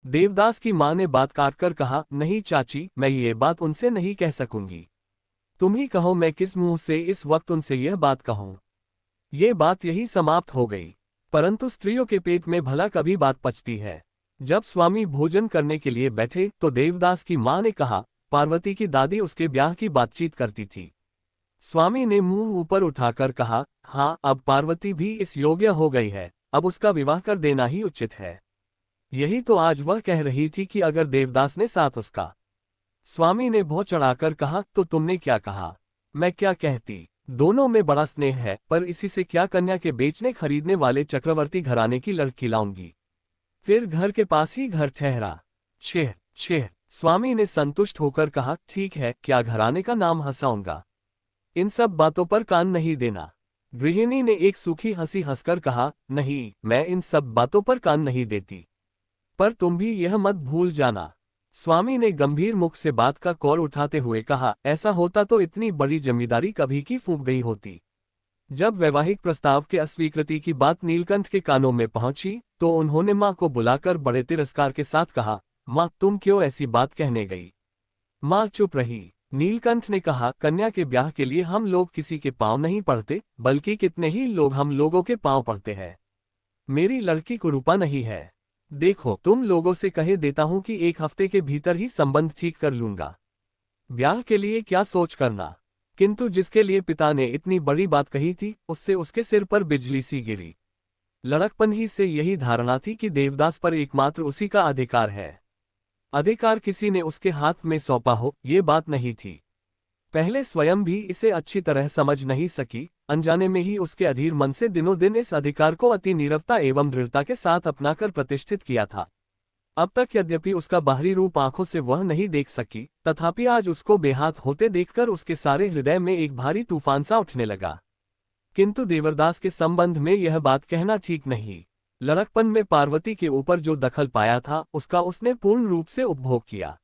देवदास की मां ने बात काटकर कहा, नहीं चाची, मैं ये बात उनसे नहीं कह सकूंगी। तुम ही कहो मैं किस मुंह से इस वक्त उनसे यह बात कहूं। ये बात यही समाप्त हो गई। परंतु स्त्रियों के पेट में भला कभी बात पचती है। जब स्वामी भोजन करने के लिए बैठे तो देवदास की मां ने कहा, पार्वती की दादी उसके ब्याह की बातचीत करती थी। स्वामी ने मुंह ऊपर उठाकर कहा, हाँ, अब पार्वती भी इस योग्य हो गई है, अब उसका विवाह कर देना ही उचित है। यही तो आज वह कह रही थी कि अगर देवदास ने साथ उसका। स्वामी ने बहुत चढ़ाकर कहा, तो तुमने क्या कहा? मैं क्या कहती? दोनों में बड़ा स्नेह है, पर इसी से क्या कन्या के बेचने खरीदने वाले चक्रवर्ती घराने की लड़की लाऊंगी। फिर घर के पास ही घर ठहरा। छह छह स्वामी ने संतुष्ट होकर कहा, ठीक है, क्या घराने का नाम हंसाऊंगा। इन सब बातों पर कान नहीं देना। गृहिणी ने एक सूखी हंसी हंसकर कहा, नहीं, मैं इन सब बातों पर कान नहीं देती। पर तुम भी यह मत भूल जाना। स्वामी ने गंभीर मुख से बात का कौर उठाते हुए कहा, ऐसा होता तो इतनी बड़ी जमींदारी कभी की फूंक गई होती। जब वैवाहिक प्रस्ताव के अस्वीकृति की बात नीलकंठ के कानों में पहुंची तो उन्होंने मां को बुलाकर बड़े तिरस्कार के साथ कहा, मां, तुम क्यों ऐसी बात कहने गई? मां चुप रही। नीलकंठ ने कहा, कन्या के ब्याह के लिए हम लोग किसी के पांव नहीं पड़ते, बल्कि कितने ही लोग हम लोगों के पांव पड़ते हैं। मेरी लड़की कुरूपा नहीं है। देखो, तुम लोगों से कहे देता हूं कि एक हफ्ते के भीतर ही संबंध ठीक कर लूंगा। ब्याह के लिए क्या सोच करना। किंतु जिसके लिए पिता ने इतनी बड़ी बात कही थी, उससे उसके सिर पर बिजली सी गिरी। लड़कपन ही से यही धारणा थी कि देवदास पर एकमात्र उसी का अधिकार है। अधिकार किसी ने उसके हाथ में सौंपा हो, ये बात नहीं थी। पहले स्वयं भी इसे अच्छी तरह समझ नहीं सकी, अनजाने में ही उसके अधीर मन से दिनों दिन इस अधिकार को अति नीरवता एवं दृढ़ता के साथ अपनाकर प्रतिष्ठित किया था। अब तक यद्यपि उसका बाहरी रूप आंखों से वह नहीं देख सकी, तथापि आज उसको बेहाथ होते देखकर उसके सारे हृदय में एक भारी तूफान सा उठने लगा। किंतु देवरदास के संबंध में यह बात कहना ठीक नहीं। लड़कपन में पार्वती के ऊपर जो दखल पाया था, उसका उसने पूर्ण रूप से उपभोग किया।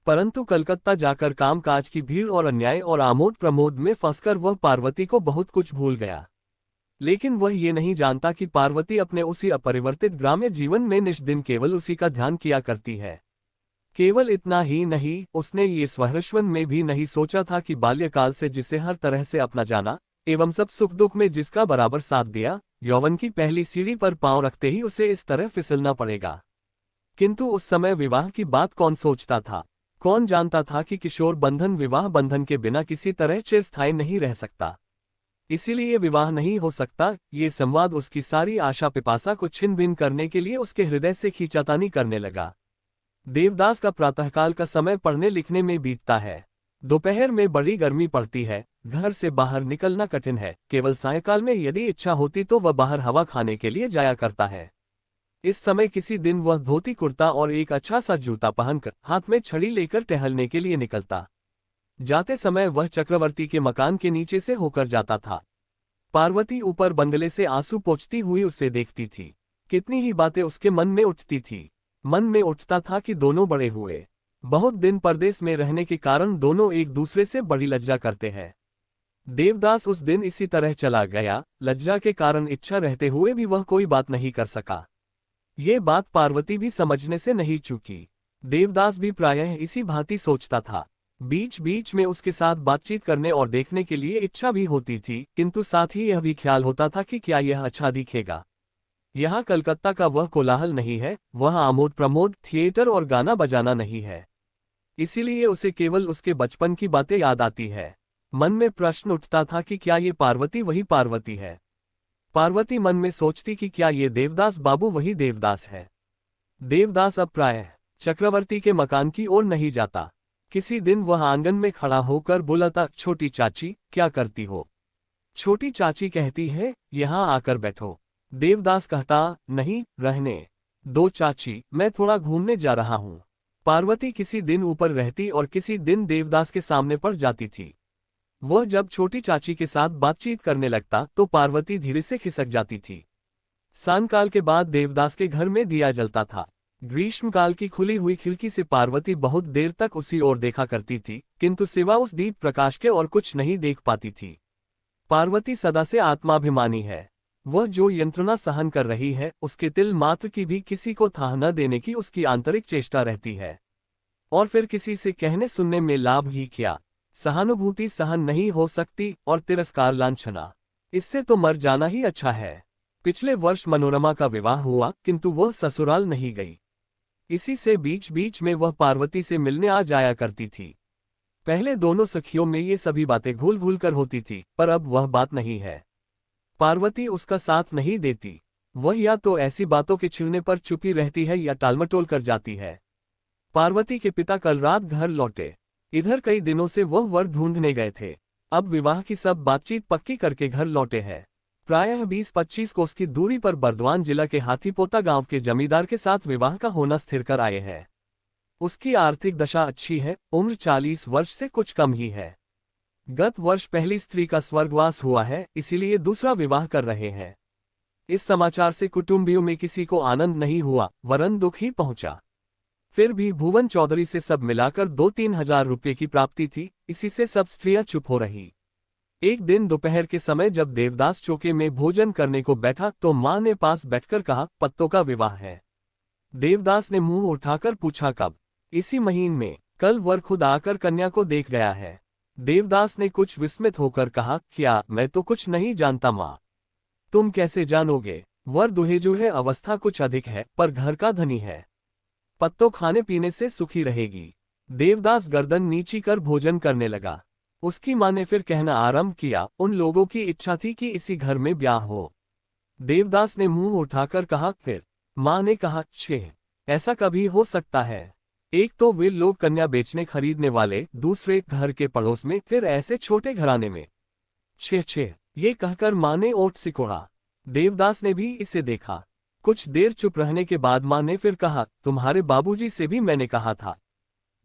परंतु कलकत्ता जाकर कामकाज की भीड़ और अन्याय और आमोद प्रमोद में फंसकर वह पार्वती को बहुत कुछ भूल गया। लेकिन वह ये नहीं जानता कि पार्वती अपने उसी अपरिवर्तित ग्राम्य जीवन में निष्दिन केवल उसी का ध्यान किया करती है। केवल इतना ही नहीं, उसने ये स्वहर्षवन में भी नहीं सोचा था कि बाल्यकाल से जिसे हर तरह से अपना जाना एवं सब सुख दुख में जिसका बराबर साथ दिया, यौवन की पहली सीढ़ी पर पांव रखते ही उसे इस तरह फिसलना पड़ेगा। किंतु उस समय विवाह की बात कौन सोचता था? कौन जानता था कि किशोर बंधन विवाह बंधन के बिना किसी तरह चिरस्थायी नहीं रह सकता। इसीलिए विवाह नहीं हो सकता, ये संवाद उसकी सारी आशा पिपासा को छिन भिन करने के लिए उसके हृदय से खींचातानी करने लगा। देवदास का प्रातःकाल का समय पढ़ने लिखने में बीतता है। दोपहर में बड़ी गर्मी पड़ती है, घर से बाहर निकलना कठिन है। केवल सायंकाल में यदि इच्छा होती तो वह बाहर हवा खाने के लिए जाया करता है। इस समय किसी दिन वह धोती कुर्ता और एक अच्छा सा जूता पहनकर हाथ में छड़ी लेकर टहलने के लिए निकलता। जाते समय वह चक्रवर्ती के मकान के नीचे से होकर जाता था। पार्वती ऊपर बंगले से आंसू पोंछती हुई उसे देखती थी। कितनी ही बातें उसके मन में उठती थी। मन में उठता था कि दोनों बड़े हुए। बहुत दिन परदेश में रहने के कारण दोनों एक दूसरे से बड़ी लज्जा करते हैं। देवदास उस दिन इसी तरह चला गया। लज्जा के कारण इच्छा रहते हुए भी वह कोई बात नहीं कर सका। ये बात पार्वती भी समझने से नहीं चूकी। देवदास भी प्रायः इसी भांति सोचता था। बीच बीच में उसके साथ बातचीत करने और देखने के लिए इच्छा भी होती थी, किंतु साथ ही यह भी ख्याल होता था कि क्या यह अच्छा दिखेगा। यहाँ कलकत्ता का वह कोलाहल नहीं है, वह आमोद प्रमोद, थिएटर और गाना बजाना नहीं है। इसीलिए उसे केवल उसके बचपन की बातें याद आती है। मन में प्रश्न उठता था कि क्या ये पार्वती वही पार्वती है। पार्वती मन में सोचती कि क्या ये देवदास बाबू वही देवदास है। देवदास अब प्रायः चक्रवर्ती के मकान की ओर नहीं जाता। किसी दिन वह आंगन में खड़ा होकर बुलाता, छोटी चाची, क्या करती हो? छोटी चाची कहती है, यहाँ आकर बैठो। देवदास कहता, नहीं, रहने दो चाची, मैं थोड़ा घूमने जा रहा हूँ। पार्वती किसी दिन ऊपर रहती और किसी दिन देवदास के सामने पड़ जाती थी। वह जब छोटी चाची के साथ बातचीत करने लगता तो पार्वती धीरे से खिसक जाती थी। सायंकाल के बाद देवदास के घर में दिया जलता था। ग्रीष्मकाल की खुली हुई खिड़की से पार्वती बहुत देर तक उसी ओर देखा करती थी, किंतु सिवा उस दीप प्रकाश के और कुछ नहीं देख पाती थी। पार्वती सदा से आत्माभिमानी है। वह जो यंत्रणा सहन कर रही है उसके तिल मात्र की भी किसी को थाह न देने की उसकी आंतरिक चेष्टा रहती है। और फिर किसी से कहने सुनने में लाभ ही क्या। सहानुभूति सहन नहीं हो सकती और तिरस्कार लांछना, इससे तो मर जाना ही अच्छा है। पिछले वर्ष मनोरमा का विवाह हुआ किंतु वह ससुराल नहीं गई। इसी से बीच बीच में वह पार्वती से मिलने आ जाया करती थी। पहले दोनों सखियों में ये सभी बातें घुल घुल कर होती थी, पर अब वह बात नहीं है। पार्वती उसका साथ नहीं देती। वह या तो ऐसी बातों के छिड़ने पर चुपी रहती है या टालमटोल कर जाती है। पार्वती के पिता कल रात घर लौटे। इधर कई दिनों से वह वर ढूंढने गए थे। अब विवाह की सब बातचीत पक्की करके घर लौटे हैं। प्रायः 20-25 कोस की दूरी पर बर्दवान जिला के हाथीपोता गांव के जमींदार के साथ विवाह का होना स्थिर कर आए हैं। उसकी आर्थिक दशा अच्छी है, उम्र 40 वर्ष से कुछ कम ही है। गत वर्ष पहली स्त्री का स्वर्गवास हुआ है, इसीलिए दूसरा विवाह कर रहे हैं। इस समाचार से कुटुंबियों में किसी को आनंद नहीं हुआ, वरन दुख ही पहुंचा। फिर भी भुवन चौधरी से सब मिलाकर 2-3 हजार रुपये की प्राप्ति थी, इसी से सब स्त्रियां चुप हो रही। एक दिन दोपहर के समय जब देवदास चौके में भोजन करने को बैठा तो मां ने पास बैठकर कहा, पत्तों का विवाह है। देवदास ने मुंह उठाकर पूछा, कब? इसी महीने में। कल वर खुद आकर कन्या को देख गया है। देवदास ने कुछ विस्मित होकर कहा, क्या? मैं तो कुछ नहीं जानता मां। तुम कैसे जानोगे? वर दुहेजू है, अवस्था कुछ अधिक है, पर घर का धनी है। पत्तों खाने पीने से सुखी रहेगी। देवदास गर्दन नीची कर भोजन करने लगा। उसकी मां ने फिर कहना आरंभ किया, उन लोगों की इच्छा थी कि इसी घर में ब्याह हो। देवदास ने मुंह उठाकर कहा, फिर? मां ने कहा, छे, ऐसा कभी हो सकता है? एक तो वे लोग कन्या बेचने खरीदने वाले, दूसरे घर के पड़ोस में, फिर ऐसे छोटे घराने में। छे छे, ये कहकर मां ने ओठ सिकोड़ा। देवदास ने भी इसे देखा। कुछ देर चुप रहने के बाद मां ने फिर कहा, तुम्हारे बाबूजी से भी मैंने कहा था।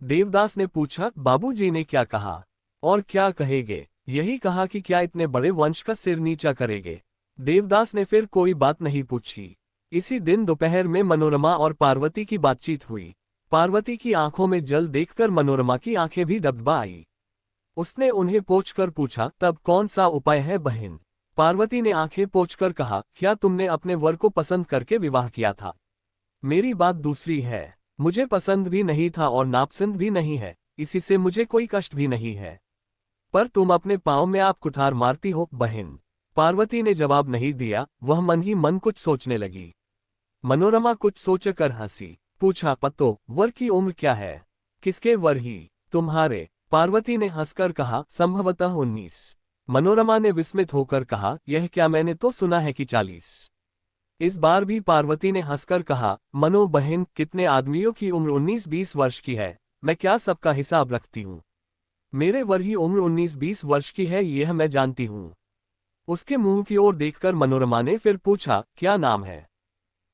देवदास ने पूछा, बाबूजी ने क्या कहा? और क्या कहेंगे? यही कहा कि क्या इतने बड़े वंश का सिर नीचा करेंगे। देवदास ने फिर कोई बात नहीं पूछी। इसी दिन दोपहर में मनोरमा और पार्वती की बातचीत हुई। पार्वती की आंखों में जल देखकर मनोरमा की आंखें भी डबडबा आई। उसने उन्हें पोंछकर पूछा, तब कौन सा उपाय है बहन? पार्वती ने आंखें पोंछकर कहा, क्या तुमने अपने वर को पसंद करके विवाह किया था? मेरी बात दूसरी है। मुझे पसंद भी नहीं था और नापसंद भी नहीं है, इसी से मुझे कोई कष्ट भी नहीं है। पर तुम अपने पांव में आप कुठार मारती हो बहन। पार्वती ने जवाब नहीं दिया, वह मन ही मन कुछ सोचने लगी। मनोरमा कुछ सोचकर हंसी। पूछा, पत्तो, वर की उम्र क्या है? किसके वर ही? तुम्हारे। पार्वती ने हंसकर कहा, संभवतः 19। मनोरमा ने विस्मित होकर कहा, यह क्या, मैंने तो सुना है कि 40। इस बार भी पार्वती ने हंसकर कहा, मनो बहन, कितने आदमियों की उम्र 19-20 वर्ष की है, मैं क्या सबका हिसाब रखती हूँ? मेरे वर ही उम्र 19-20 वर्ष की है, यह मैं जानती हूँ। उसके मुंह की ओर देखकर मनोरमा ने फिर पूछा, क्या नाम है?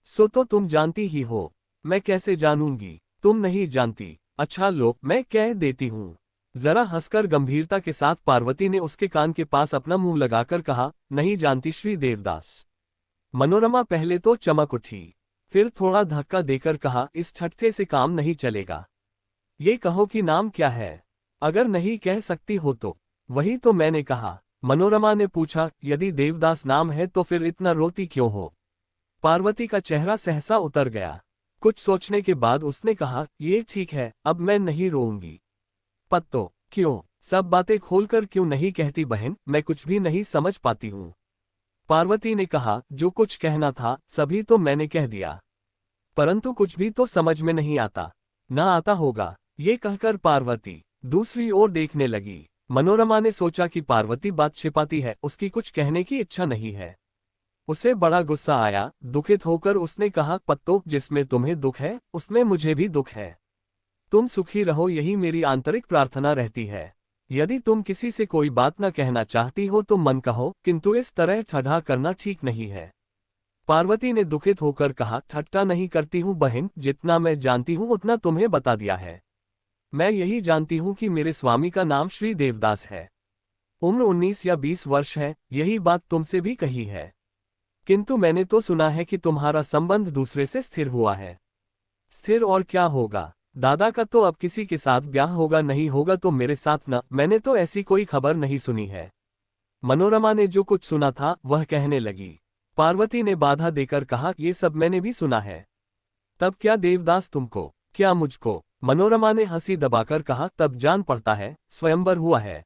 सो तो तुम जानती ही हो। मैं कैसे जानूंगी? तुम नहीं जानती? अच्छा लो, मैं कह देती हूँ। जरा हंसकर गंभीरता के साथ पार्वती ने उसके कान के पास अपना मुंह लगाकर कहा, नहीं जानती श्री देवदास। मनोरमा पहले तो चमक उठी, फिर थोड़ा धक्का देकर कहा, इस ठट्ठे से काम नहीं चलेगा। ये कहो कि नाम क्या है? अगर नहीं कह सकती हो तो? वही तो मैंने कहा। मनोरमा ने पूछा, यदि देवदास नाम है तो फिर इतना रोती क्यों हो? पार्वती का चेहरा सहसा उतर गया। कुछ सोचने के बाद उसने कहा, ये ठीक है, अब मैं नहीं रोऊंगी। पत्तो, क्यों? सब बातें खोलकर क्यों नहीं कहती बहन, मैं कुछ भी नहीं समझ पाती हूँ। पार्वती ने कहा, जो कुछ कहना था सभी तो मैंने कह दिया, परंतु कुछ भी तो समझ में नहीं आता। ना आता होगा। ये कहकर पार्वती दूसरी ओर देखने लगी। मनोरमा ने सोचा कि पार्वती बात छिपाती है, उसकी कुछ कहने की इच्छा नहीं है। उसे बड़ा गुस्सा आया। दुखित होकर उसने कहा, पत्तो, जिसमें तुम्हें दुख है उसमें मुझे भी दुख है। तुम सुखी रहो, यही मेरी आंतरिक प्रार्थना रहती है। यदि तुम किसी से कोई बात न कहना चाहती हो तो मन कहो, किंतु इस तरह ठढ़ा करना ठीक नहीं है। पार्वती ने दुखित होकर कहा, ठट्टा नहीं करती हूँ बहन, जितना मैं जानती हूँ उतना तुम्हें बता दिया है। मैं यही जानती हूँ कि मेरे स्वामी का नाम श्री देवदास है। उम्र 19 या 20 वर्ष है, यही बात तुमसे भी कही है। किंतु मैंने तो सुना है कि तुम्हारा संबंध दूसरे से स्थिर हुआ है। स्थिर और क्या होगा? दादा का तो अब किसी के साथ ब्याह होगा, नहीं होगा तो मेरे साथ न। मैंने तो ऐसी कोई खबर नहीं सुनी है। मनोरमा ने जो कुछ सुना था वह कहने लगी। पार्वती ने बाधा देकर कहा, ये सब मैंने भी सुना है। तब क्या देवदास तुमको, क्या मुझको? मनोरमा ने हंसी दबाकर कहा, तब जान पड़ता है स्वयंवर हुआ है।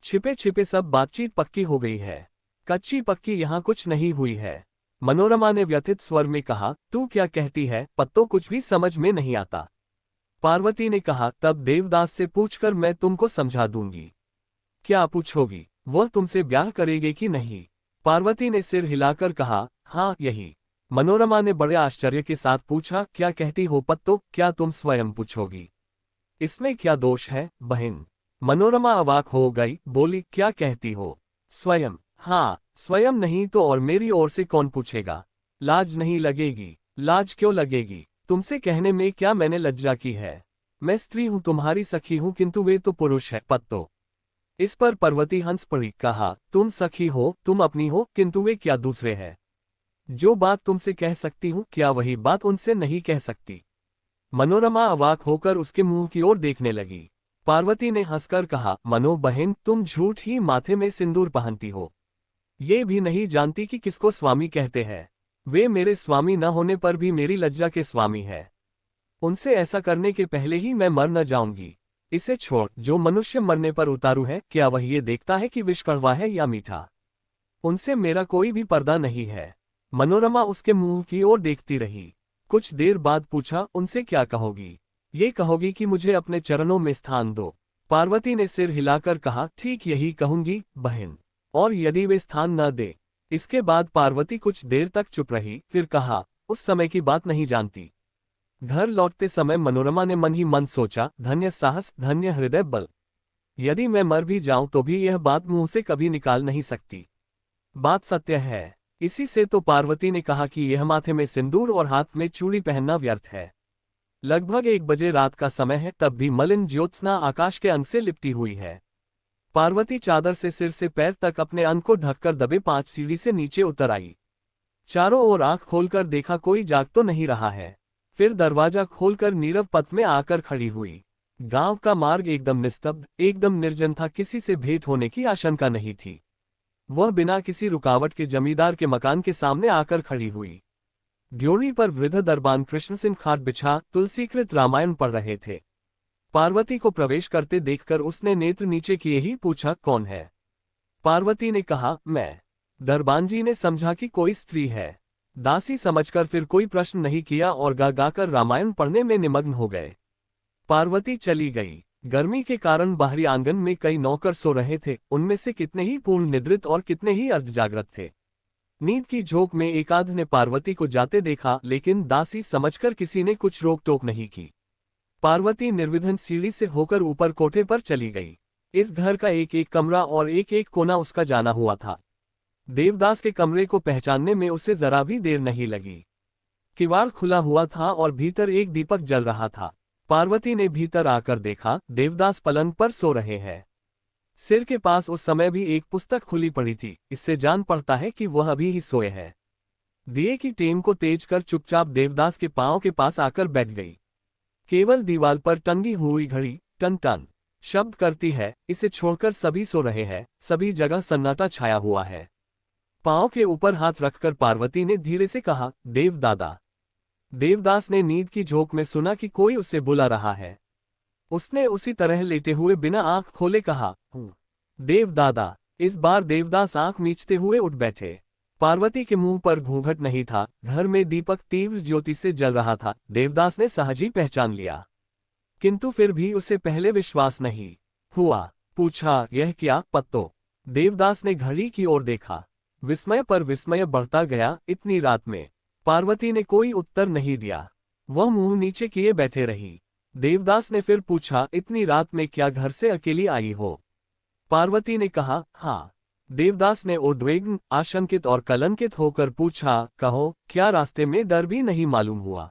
छिपे छिपे सब बातचीत पक्की हो गई है, कच्ची पक्की यहाँ कुछ नहीं हुई है। मनोरमा ने व्यथित स्वर में कहा, तू क्या कहती है पत्तो, कुछ भी समझ में नहीं आता। पार्वती ने कहा, तब देवदास से पूछकर मैं तुमको समझा दूंगी। क्या पूछोगी? वह तुमसे ब्याह करेगी कि नहीं? पार्वती ने सिर हिलाकर कहा, हाँ यही। मनोरमा ने बड़े आश्चर्य के साथ पूछा, क्या कहती हो पत्तो, क्या तुम स्वयं पूछोगी? इसमें क्या दोष है बहन? मनोरमा अवाक हो गई, बोली, क्या कहती हो? स्वयं? हाँ स्वयं नहीं तो और मेरी ओर से कौन पूछेगा? लाज नहीं लगेगी? लाज क्यों लगेगी? तुमसे कहने में क्या मैंने लज्जा की है? मैं स्त्री हूं, तुम्हारी सखी हूं, किंतु वे तो पुरुष है पत्तो। इस पर पार्वती हंस पड़ी, कहा, तुम सखी हो, तुम अपनी हो, किंतु वे क्या दूसरे हैं? जो बात तुमसे कह सकती हूं, क्या वही बात उनसे नहीं कह सकती? मनोरमा अवाक होकर उसके मुंह की ओर देखने लगी। पार्वती ने हंसकर कहा, मनो बहन, तुम झूठ ही माथे में सिंदूर पहनती हो। ये भी नहीं जानती कि किसको स्वामी कहते हैं। वे मेरे स्वामी न होने पर भी मेरी लज्जा के स्वामी है। उनसे ऐसा करने के पहले ही मैं मर न जाऊंगी। इसे छोड़, जो मनुष्य मरने पर उतारू है, क्या वह ये देखता है कि विष कड़वा है या मीठा? उनसे मेरा कोई भी पर्दा नहीं है। मनोरमा उसके मुंह की ओर देखती रही। कुछ देर बाद पूछा, उनसे क्या कहोगी? ये कहोगी कि मुझे अपने चरणों में स्थान दो? पार्वती ने सिर हिलाकर कहा, ठीक यही कहूंगी बहन। और यदि वे स्थान न दे? इसके बाद पार्वती कुछ देर तक चुप रही, फिर कहा, उस समय की बात नहीं जानती। घर लौटते समय मनोरमा ने मन ही मन सोचा, धन्य साहस, धन्य हृदय बल। यदि मैं मर भी जाऊं तो भी यह बात मुंह से कभी निकाल नहीं सकती। बात सत्य है। इसी से तो पार्वती ने कहा कि यह माथे में सिंदूर और हाथ में चूड़ी पहनना व्यर्थ है। लगभग 1 बजे रात का समय है, तब भी मलिन ज्योत्सना आकाश के अंग से लिपटी हुई है। पार्वती चादर से सिर से पैर तक अपने अंग को ढककर दबे 5 सीढ़ी से नीचे उतर आई। चारों ओर आंख खोलकर देखा, कोई जाग तो नहीं रहा है। फिर दरवाजा खोलकर नीरव पथ में आकर खड़ी हुई। गांव का मार्ग एकदम निस्तब्ध, एकदम निर्जन था, किसी से भेंट होने की आशंका नहीं थी। वह बिना किसी रुकावट के जमींदार के मकान के सामने आकर खड़ी हुई। ड्योढ़ी पर वृद्ध दरबान कृष्ण सिंह खाट बिछा तुलसीकृत रामायण पढ़ रहे थे। पार्वती को प्रवेश करते देखकर उसने नेत्र नीचे किए ही पूछा, कौन है? पार्वती ने कहा, मैं। दरबान जी ने समझा कि कोई स्त्री है। दासी समझकर फिर कोई प्रश्न नहीं किया और गा गाकर रामायण पढ़ने में निमग्न हो गए। पार्वती चली गई। गर्मी के कारण बाहरी आंगन में कई नौकर सो रहे थे, उनमें से कितने ही पूर्ण निद्रित और कितने ही अर्धजागृत थे। नींद की झोंक में एकाध ने पार्वती को जाते देखा, लेकिन दासी समझकर किसी ने कुछ रोक टोक नहीं की। पार्वती निर्विघ्न सीढ़ी से होकर ऊपर कोठे पर चली गई। इस घर का एक एक कमरा और एक एक कोना उसका जाना हुआ था। देवदास के कमरे को पहचानने में उसे जरा भी देर नहीं लगी। किवाड़ खुला हुआ था और भीतर एक दीपक जल रहा था। पार्वती ने भीतर आकर देखा, देवदास पलंग पर सो रहे हैं। सिर के पास उस समय भी एक पुस्तक खुली पड़ी थी। इससे जान पड़ता है कि वह अभी ही सोए हैं। दिए की टेम को तेज कर चुपचाप देवदास के पांव के पास आकर बैठ गई। केवल दीवार पर टंगी हुई घड़ी टन टन शब्द करती है। इसे छोड़कर सभी सो रहे हैं, सभी जगह सन्नाटा छाया हुआ है। पांव के ऊपर हाथ रखकर पार्वती ने धीरे से कहा, देव दादा। देवदास ने नींद की झोंक में सुना कि कोई उसे बुला रहा है। उसने उसी तरह लेटे हुए बिना आंख खोले कहा, हूँ देव दादा। इस बार देवदास आंख मीचते हुए उठ बैठे। पार्वती के मुंह पर घूंघट नहीं था। घर में दीपक तीव्र ज्योति से जल रहा था। देवदास ने सहज ही पहचान लिया, किंतु फिर भी उसे पहले विश्वास नहीं हुआ। पूछा, यह क्या पत्तो? देवदास ने घड़ी की ओर देखा। विस्मय पर विस्मय बढ़ता गया। इतनी रात में? पार्वती ने कोई उत्तर नहीं दिया। वह मुंह नीचे किए बैठे रही। देवदास ने फिर पूछा, इतनी रात में क्या घर से अकेली आई हो? पार्वती ने कहा, हाँ। देवदास ने उद्विग्न, आशंकित और कलंकित होकर पूछा, कहो, क्या रास्ते में डर भी नहीं मालूम हुआ?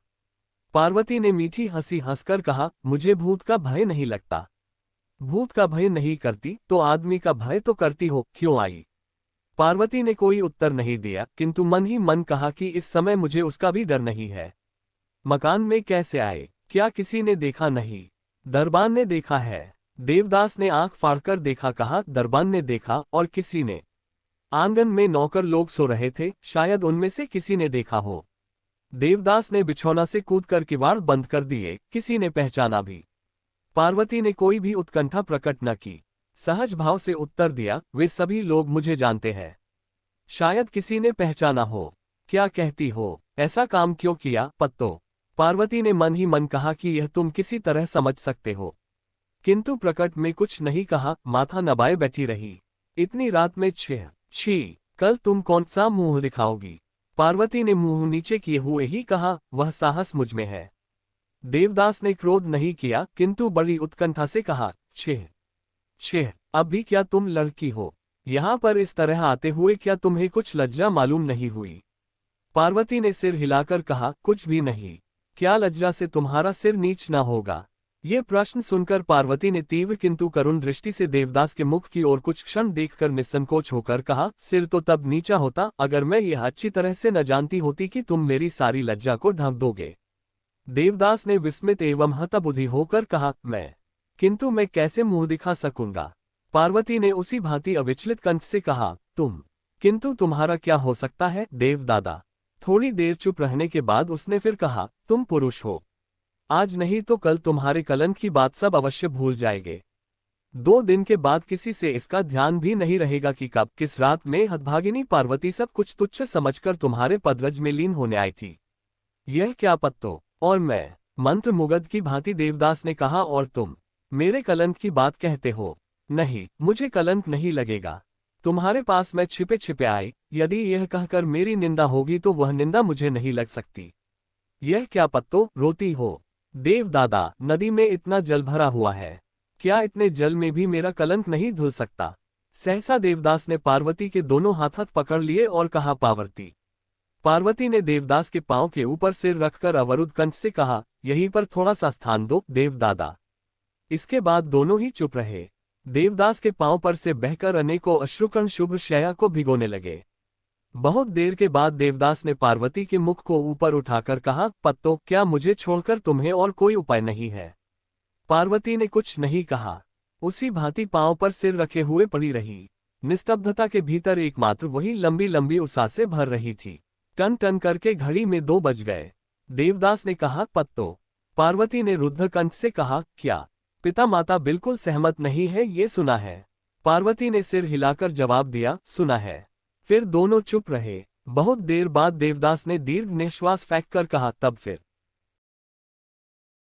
पार्वती ने मीठी हंसी हंसकर कहा, मुझे भूत का भय नहीं लगता। भूत का भय नहीं करती तो आदमी का भय तो करती हो, क्यों आई? पार्वती ने कोई उत्तर नहीं दिया, किंतु मन ही मन कहा कि इस समय मुझे उसका भी डर नहीं है। मकान में कैसे आए? क्या किसी ने देखा नहीं? दरबान ने देखा है। देवदास ने आंख फाड़कर देखा, कहा, दरबान ने देखा और किसी ने? आंगन में नौकर लोग सो रहे थे, शायद उनमें से किसी ने देखा हो। देवदास ने बिछौना से कूदकर किवाड़ बंद कर दिए, किसी ने पहचाना भी। पार्वती ने कोई भी उत्कंठा प्रकट न की, सहज भाव से उत्तर दिया, वे सभी लोग मुझे जानते हैं। शायद किसी ने पहचाना हो। क्या कहती हो, ऐसा काम क्यों किया पत्तो? पार्वती ने मन ही मन कहा कि यह तुम किसी तरह समझ सकते हो, किंतु प्रकट में कुछ नहीं कहा, माथा नबाए बैठी रही। इतनी रात में छी, कल तुम कौन सा मुंह दिखाओगी? पार्वती ने मुंह नीचे किए हुए ही कहा, वह साहस मुझ में है। देवदास ने क्रोध नहीं किया, किंतु बड़ी उत्कंठा से कहा, छह, अब भी क्या तुम लड़की हो? यहां पर इस तरह आते हुए क्या तुम्हें कुछ लज्जा मालूम नहीं हुई? पार्वती ने सिर हिलाकर कहा, कुछ भी नहीं। क्या लज्जा से तुम्हारा सिर नीच न होगा? ये प्रश्न सुनकर पार्वती ने तीव्र किंतु करुण दृष्टि से देवदास के मुख की ओर कुछ क्षण देखकर निसंकोच होकर कहा, सिर तो तब नीचा होता अगर मैं यह अच्छी तरह से न जानती होती कि तुम मेरी सारी लज्जा को ढक दोगे। देवदास ने विस्मित एवं हतबुद्धि होकर कहा, किंतु मैं कैसे मुंह दिखा सकूंगा? पार्वती ने उसी भांति अविचलित कंठ से कहा, किंतु तुम्हारा क्या हो सकता है देवदादा? थोड़ी देर चुप रहने के बाद उसने फिर कहा, तुम पुरुष हो, आज नहीं तो कल तुम्हारे कलंक की बात सब अवश्य भूल जाएंगे। 2 दिन के बाद किसी से इसका ध्यान भी नहीं रहेगा कि कब किस रात में हतभागिनी पार्वती सब कुछ तुच्छ समझकर तुम्हारे पदरज में लीन होने आई थी। यह क्या पत्तो? और मैं? मंत्र मुग्ध की भांति देवदास ने कहा, और तुम मेरे कलंक की बात कहते हो? नहीं, मुझे कलंक नहीं लगेगा। तुम्हारे पास मैं छिपे छिपे आई, यदि यह कहकर मेरी निंदा होगी तो वह निंदा मुझे नहीं लग सकती। यह क्या पत्तो, रोती हो? देवदादा, नदी में इतना जल भरा हुआ है, क्या इतने जल में भी मेरा कलंक नहीं धुल सकता? सहसा देवदास ने पार्वती के दोनों हाथ पकड़ लिए और कहा, पार्वती। पार्वती ने देवदास के पांव के ऊपर सिर रखकर अवरुद्ध कंठ से कहा, यहीं पर थोड़ा सा स्थान दो देवदादा। इसके बाद दोनों ही चुप रहे। देवदास के पांव पर से बहकर अनेकों अश्रुकण शुभ शैया को भिगोने लगे। बहुत देर के बाद देवदास ने पार्वती के मुख को ऊपर उठाकर कहा, पत्तो, क्या मुझे छोड़कर तुम्हें और कोई उपाय नहीं है? पार्वती ने कुछ नहीं कहा, उसी भांति पांव पर सिर रखे हुए पड़ी रही। निस्तब्धता के भीतर एकमात्र वही लंबी लंबी उसासे भर रही थी। टन टन करके घड़ी में 2 बज गए। देवदास ने कहा, पत्तो। पार्वती ने रुद्ध कंठ से कहा, क्या पिता माता बिल्कुल सहमत नहीं है? ये सुना है। पार्वती ने सिर हिलाकर जवाब दिया, सुना है। फिर दोनों चुप रहे। बहुत देर बाद देवदास ने दीर्घ निश्वास फेंककर कहा, तब फिर